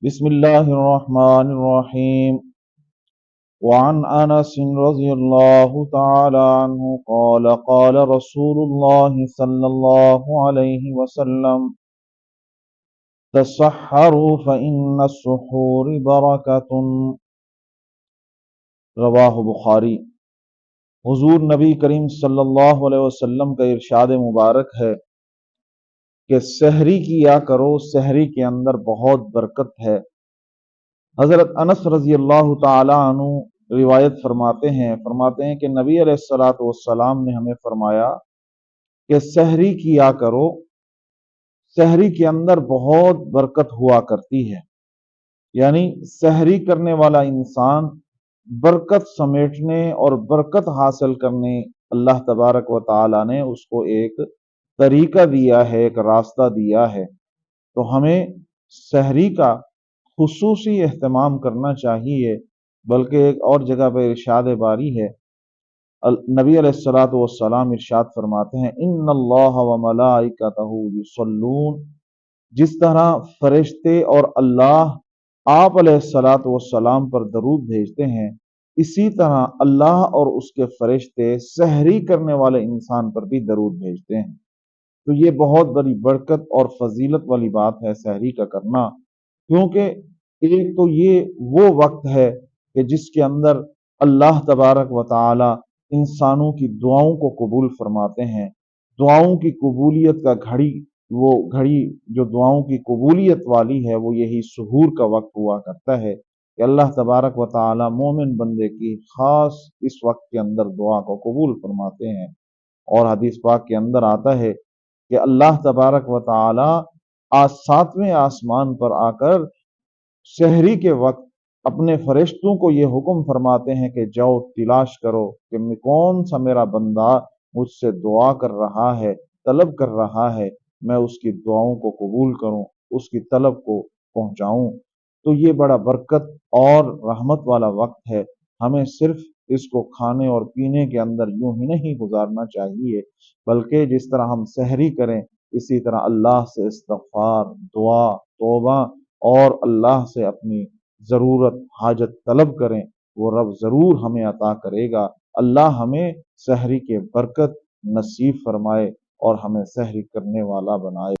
بسم اللہ الرحمن الرحیم وعن انس رضی اللہ تعالی عنہ قال قال رسول اللہ صلی اللہ علیہ وسلم تسحروا فإن السحور برکۃ۔ رواہ بخاری۔ حضور نبی کریم صلی اللہ علیہ وسلم کا ارشاد مبارک ہے کہ سحری کیا کرو، سحری کے اندر بہت برکت ہے۔ حضرت انس رضی اللہ تعالی عنہ روایت فرماتے ہیں کہ نبی علیہ الصلوۃ والسلام نے ہمیں فرمایا کہ سحری کیا کرو، سحری کے اندر بہت برکت ہوا کرتی ہے۔ یعنی سحری کرنے والا انسان برکت سمیٹنے اور برکت حاصل کرنے اللہ تبارک و تعالی نے اس کو ایک طریقہ دیا ہے، ایک راستہ دیا ہے۔ تو ہمیں سحری کا خصوصی اہتمام کرنا چاہیے۔ بلکہ ایک اور جگہ پہ ارشاد باری ہے، نبی علیہ الصلوۃ والسلام ارشاد فرماتے ہیں ان اللہ وملائکتہ یصلون، جس طرح فرشتے اور اللہ آپ علیہ الصلوۃ والسلام پر درود بھیجتے ہیں، اسی طرح اللہ اور اس کے فرشتے سحری کرنے والے انسان پر بھی درود بھیجتے ہیں۔ تو یہ بہت بڑی برکت اور فضیلت والی بات ہے سحری کا کرنا، کیونکہ ایک تو یہ وہ وقت ہے کہ جس کے اندر اللہ تبارک و تعالی انسانوں کی دعاؤں کو قبول فرماتے ہیں۔ دعاؤں کی قبولیت کا گھڑی جو دعاؤں کی قبولیت والی ہے وہ یہی سحور کا وقت ہوا کرتا ہے کہ اللہ تبارک و تعالی مومن بندے کی خاص اس وقت کے اندر دعا کو قبول فرماتے ہیں۔ اور حدیث پاک کے اندر آتا ہے کہ اللہ تبارک و تعالی ساتویں آسمان پر آ کر سحری کے وقت اپنے فرشتوں کو یہ حکم فرماتے ہیں کہ جاؤ تلاش کرو کہ کون سا میرا بندہ مجھ سے دعا کر رہا ہے، طلب کر رہا ہے، میں اس کی دعاؤں کو قبول کروں، اس کی طلب کو پہنچاؤں۔ تو یہ بڑا برکت اور رحمت والا وقت ہے۔ ہمیں صرف اس کو کھانے اور پینے کے اندر یوں ہی نہیں گزارنا چاہیے، بلکہ جس طرح ہم سحری کریں اسی طرح اللہ سے استغفار، دعا، توبہ اور اللہ سے اپنی ضرورت حاجت طلب کریں، وہ رب ضرور ہمیں عطا کرے گا۔ اللہ ہمیں سحری کے برکت نصیب فرمائے اور ہمیں سحری کرنے والا بنائے۔